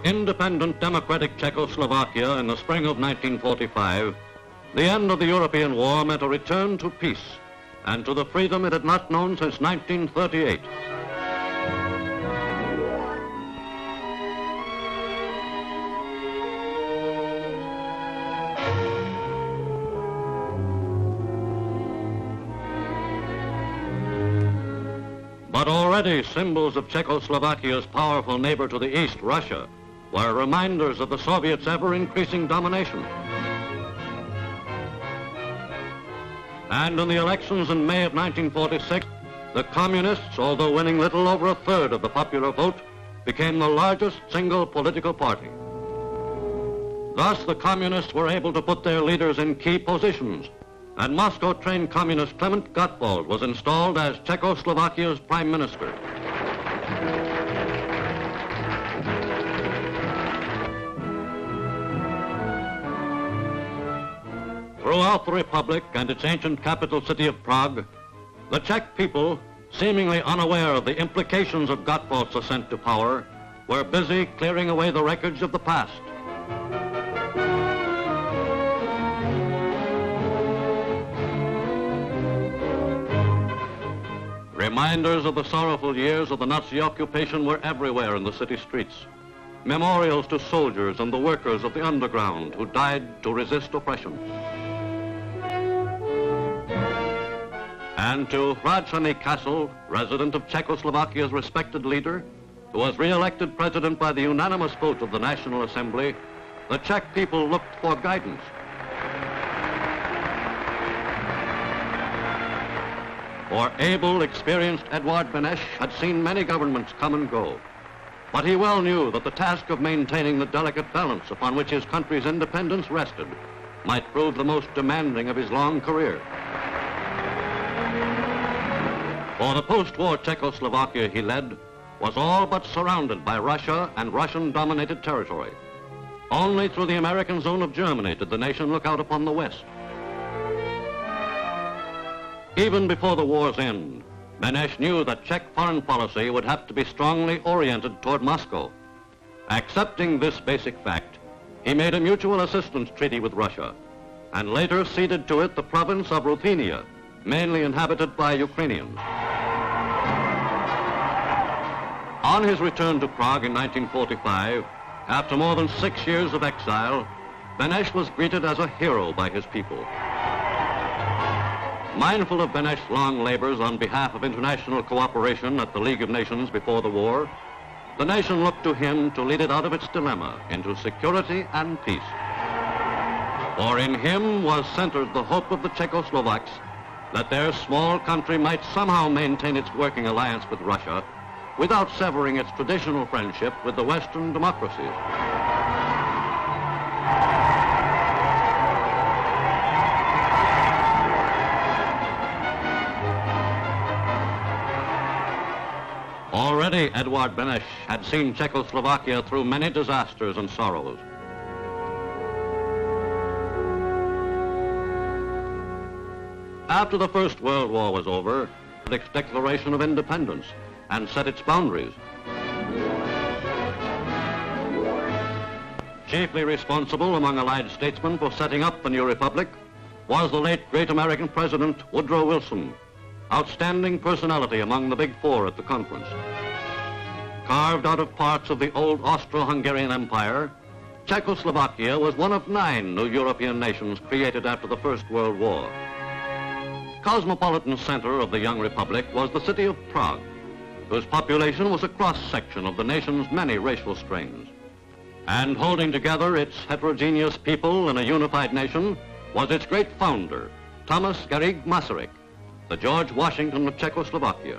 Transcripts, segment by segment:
Independent democratic Czechoslovakia in the spring of 1945, the end of the European war meant a return to peace and to the freedom it had not known since 1938. But already symbols of Czechoslovakia's powerful neighbor to the east, Russia, were reminders of the Soviets' ever-increasing domination. And in the elections in May of 1946, the Communists, although winning little over a third of the popular vote, became the largest single political party. Thus, the Communists were able to put their leaders in key positions, and Moscow-trained Communist Klement Gottwald was installed as Czechoslovakia's prime minister. Throughout the Republic and its ancient capital city of Prague, the Czech people, seemingly unaware of the implications of Gottwald's ascent to power, were busy clearing away the wreckage of the past. Reminders of the sorrowful years of the Nazi occupation were everywhere in the city streets. Memorials to soldiers and the workers of the underground who died to resist oppression. And to Hradčany Castle, resident of Czechoslovakia's respected leader, who was re-elected president by the unanimous vote of the National Assembly, the Czech people looked for guidance. For able, experienced Eduard Beneš had seen many governments come and go. But he well knew that the task of maintaining the delicate balance upon which his country's independence rested might prove the most demanding of his long career. For the post-war Czechoslovakia he led was all but surrounded by Russia and Russian-dominated territory. Only through the American zone of Germany did the nation look out upon the West. Even before the war's end, Beneš knew that Czech foreign policy would have to be strongly oriented toward Moscow. Accepting this basic fact, he made a mutual assistance treaty with Russia, and later ceded to it the province of Ruthenia, mainly inhabited by Ukrainians. On his return to Prague in 1945, after more than 6 years of exile, Beneš was greeted as a hero by his people. Mindful of Beneš's long labors on behalf of international cooperation at the League of Nations before the war, the nation looked to him to lead it out of its dilemma into security and peace. For in him was centered the hope of the Czechoslovaks that their small country might somehow maintain its working alliance with Russia without severing its traditional friendship with the Western democracies. Already, Eduard Beneš had seen Czechoslovakia through many disasters and sorrows. After the First World War was over, its declaration of independence and set its boundaries. Chiefly responsible among Allied statesmen for setting up the new republic was the late great American President Woodrow Wilson, outstanding personality among the Big Four at the conference. Carved out of parts of the old Austro-Hungarian Empire, Czechoslovakia was one of 9 new European nations created after the First World War. Cosmopolitan center of the young republic was the city of Prague, whose population was a cross-section of the nation's many racial strains. And holding together its heterogeneous people in a unified nation was its great founder, Thomas Garrigue Masaryk, the George Washington of Czechoslovakia.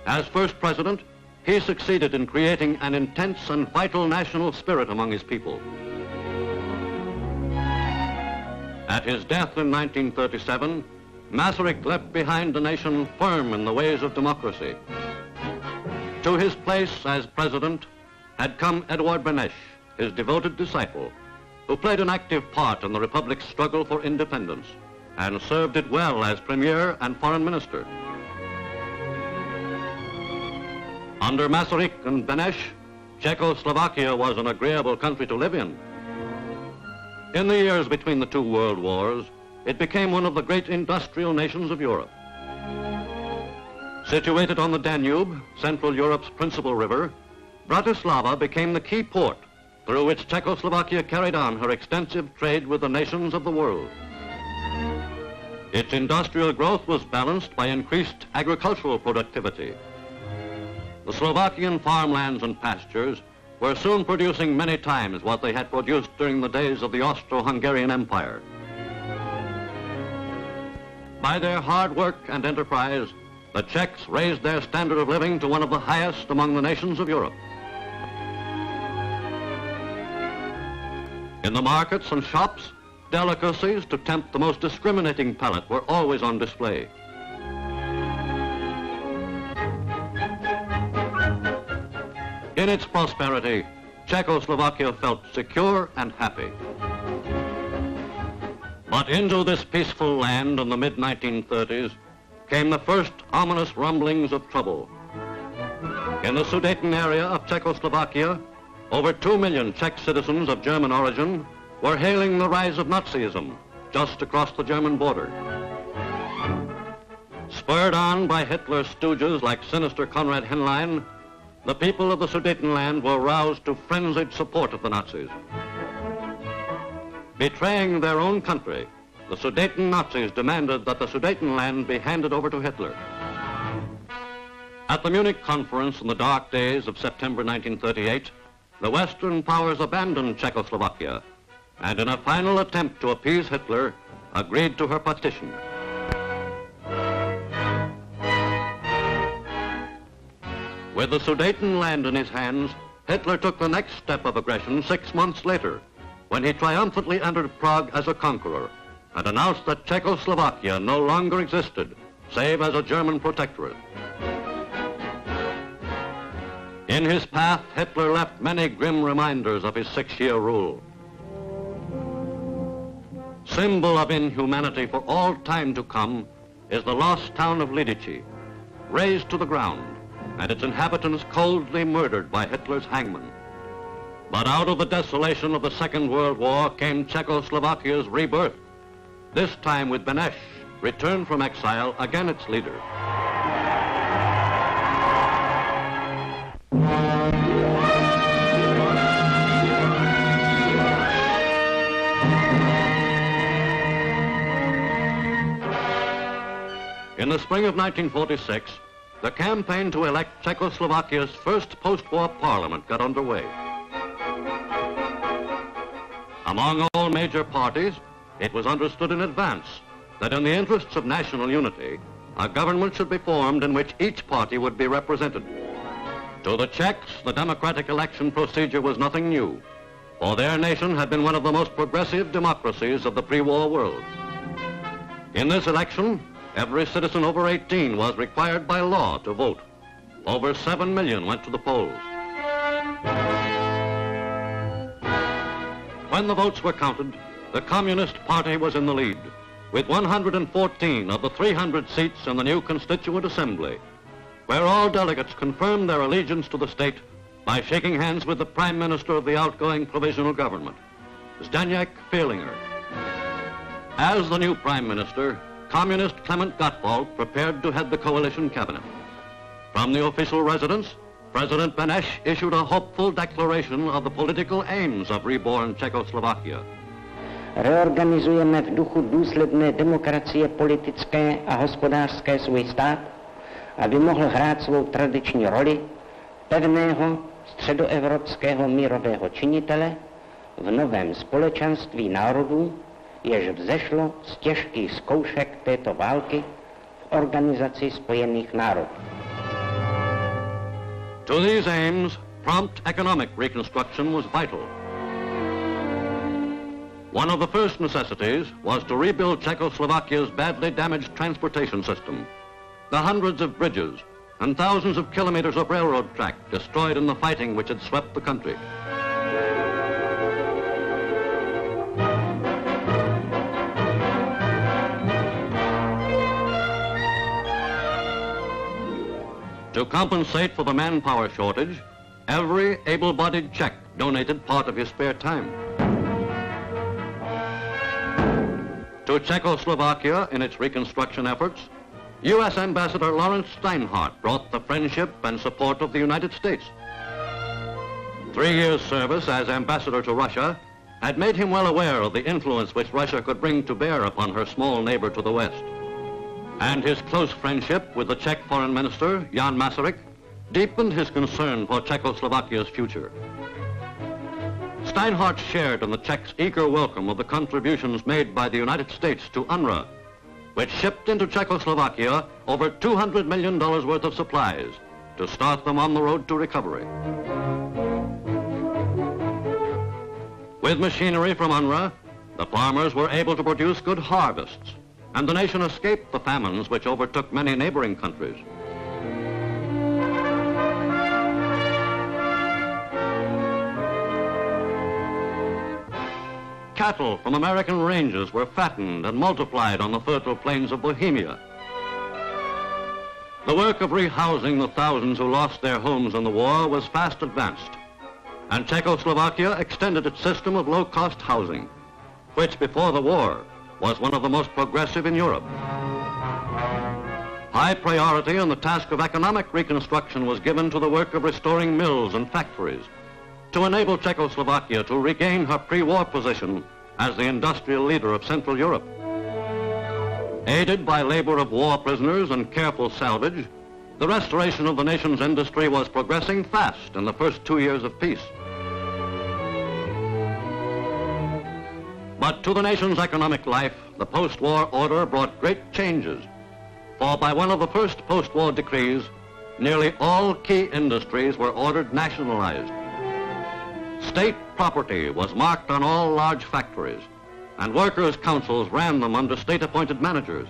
As first president, he succeeded in creating an intense and vital national spirit among his people. At his death in 1937, Masaryk left behind a nation firm in the ways of democracy. To his place as president had come Eduard Beneš, his devoted disciple, who played an active part in the Republic's struggle for independence and served it well as premier and foreign minister. Under Masaryk and Beneš, Czechoslovakia was an agreeable country to live in. In the years between the two world wars, it became one of the great industrial nations of Europe. Situated on the Danube, Central Europe's principal river, Bratislava became the key port through which Czechoslovakia carried on her extensive trade with the nations of the world. Its industrial growth was balanced by increased agricultural productivity. The Slovakian farmlands and pastures were soon producing many times what they had produced during the days of the Austro-Hungarian Empire. By their hard work and enterprise, the Czechs raised their standard of living to one of the highest among the nations of Europe. In the markets and shops, delicacies to tempt the most discriminating palate were always on display. In its prosperity, Czechoslovakia felt secure and happy. But into this peaceful land in the mid-1930s came the first ominous rumblings of trouble. In the Sudeten area of Czechoslovakia, over 2 million Czech citizens of German origin were hailing the rise of Nazism just across the German border. Spurred on by Hitler's stooges like sinister Konrad Henlein, the people of the Sudetenland were roused to frenzied support of the Nazis. Betraying their own country, the Sudeten Nazis demanded that the Sudetenland be handed over to Hitler. At the Munich conference in the dark days of September 1938, the Western powers abandoned Czechoslovakia and in a final attempt to appease Hitler, agreed to her partition. With the Sudetenland in his hands, Hitler took the next step of aggression 6 months later, when he triumphantly entered Prague as a conqueror and announced that Czechoslovakia no longer existed, save as a German protectorate. In his path, Hitler left many grim reminders of his 6-year rule. Symbol of inhumanity for all time to come is the lost town of Lidice, razed to the ground, and its inhabitants coldly murdered by Hitler's hangman. But out of the desolation of the Second World War came Czechoslovakia's rebirth, this time with Beneš, returned from exile, again its leader. In the spring of 1946, the campaign to elect Czechoslovakia's first post-war parliament got underway. Among all major parties, it was understood in advance that in the interests of national unity, a government should be formed in which each party would be represented. To the Czechs, the democratic election procedure was nothing new, for their nation had been one of the most progressive democracies of the pre-war world. In this election, every citizen over 18 was required by law to vote. Over 7 million went to the polls. When the votes were counted, the Communist Party was in the lead, with 114 of the 300 seats in the new Constituent Assembly, where all delegates confirmed their allegiance to the state by shaking hands with the Prime Minister of the outgoing provisional government, Zdeněk Fialinger. As the new Prime Minister, Communist Klement Gottwald prepared to head the coalition cabinet. From the official residence, President Beneš issued a hopeful declaration of the political aims of reborn Czechoslovakia. Reorganizujeme v duchu důsledné demokracie politické a hospodářské svůj stát, aby mohl hrát svou tradiční roli pevného středoevropského mírového činitele v novém společenství národů, jež vzešlo z těžkých zkoušek této války v Organizaci spojených národů. To these aims, prompt economic reconstruction was vital. One of the first necessities was to rebuild Czechoslovakia's badly damaged transportation system. The hundreds of bridges and thousands of kilometers of railroad track destroyed in the fighting which had swept the country. To compensate for the manpower shortage, Every able-bodied Czech donated part of his spare time. To Czechoslovakia in its reconstruction efforts, U.S. Ambassador Lawrence Steinhardt brought the friendship and support of the United States. 3 years' service as ambassador to Russia had made him well aware of the influence which Russia could bring to bear upon her small neighbor to the west. And his close friendship with the Czech foreign minister, Jan Masaryk, deepened his concern for Czechoslovakia's future. Steinhardt shared in the Czechs' eager welcome of the contributions made by the United States to UNRWA, which shipped into Czechoslovakia over $200 million worth of supplies to start them on the road to recovery. With machinery from UNRWA, the farmers were able to produce good harvests, and the nation escaped the famines which overtook many neighboring countries. Cattle from American ranges were fattened and multiplied on the fertile plains of Bohemia. The work of rehousing the thousands who lost their homes in the war was fast advanced, and Czechoslovakia extended its system of low-cost housing, which before the war was one of the most progressive in Europe. High priority in the task of economic reconstruction was given to the work of restoring mills and factories to enable Czechoslovakia to regain her pre-war position as the industrial leader of Central Europe. Aided by labor of war prisoners and careful salvage, the restoration of the nation's industry was progressing fast in the first 2 years of peace. But to the nation's economic life, the post-war order brought great changes, for by one of the first post-war decrees, nearly all key industries were ordered nationalized. State property was marked on all large factories, and workers' councils ran them under state-appointed managers.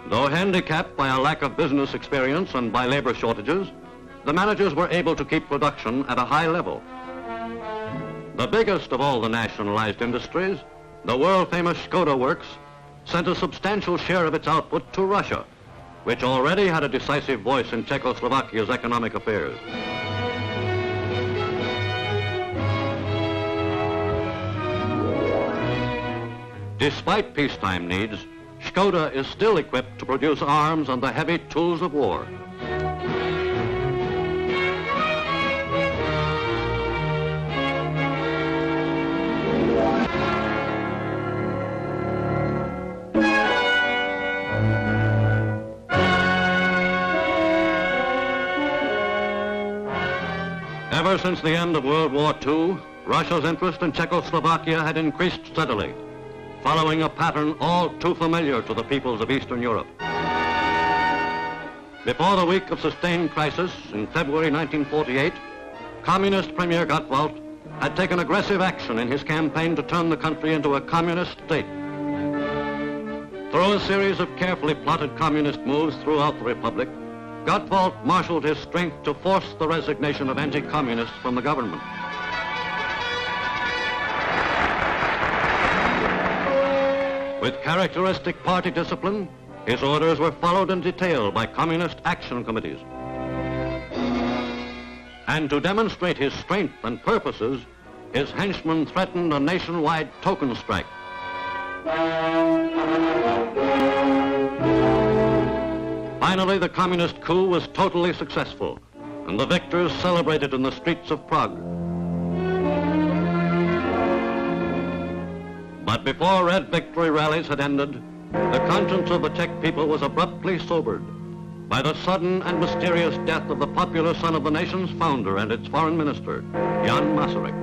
Though handicapped by a lack of business experience and by labor shortages, the managers were able to keep production at a high level. The biggest of all the nationalized industries, the world-famous Škoda Works, sent a substantial share of its output to Russia, which already had a decisive voice in Czechoslovakia's economic affairs. Despite peacetime needs, Škoda is still equipped to produce arms and the heavy tools of war. Ever since the end of World War II, Russia's interest in Czechoslovakia had increased steadily, following a pattern all too familiar to the peoples of Eastern Europe. Before the week of sustained crisis in February 1948, Communist Premier Gottwald had taken aggressive action in his campaign to turn the country into a communist state. Through a series of carefully plotted communist moves throughout the Republic, Gottwald marshaled his strength to force the resignation of anti-communists from the government. With characteristic party discipline, his orders were followed in detail by communist action committees. And to demonstrate his strength and purposes, his henchmen threatened a nationwide token strike. Finally, the communist coup was totally successful, and the victors celebrated in the streets of Prague. But before Red Victory rallies had ended, the conscience of the Czech people was abruptly sobered by the sudden and mysterious death of the popular son of the nation's founder and its foreign minister, Jan Masaryk.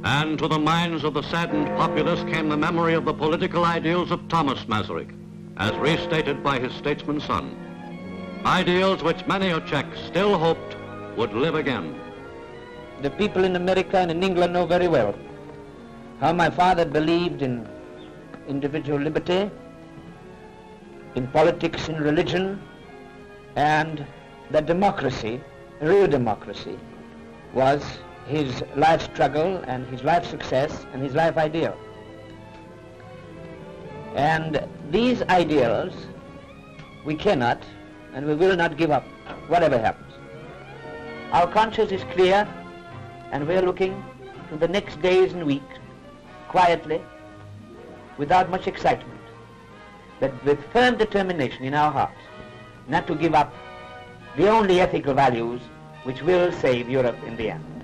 And to the minds of the saddened populace came the memory of the political ideals of Thomas Masaryk, as restated by his statesman son. Ideals which many a Czech still hoped would live again. The people in America and in England know very well how my father believed in individual liberty, in politics, in religion, and that democracy, real democracy, was his life struggle and his life success and his life ideal. And these ideals we cannot and we will not give up. whatever happens. Our conscience is clear, and we're looking to the next days and weeks, quietly, without much excitement, but with firm determination in our hearts, not to give up the only ethical values which will save Europe in the end.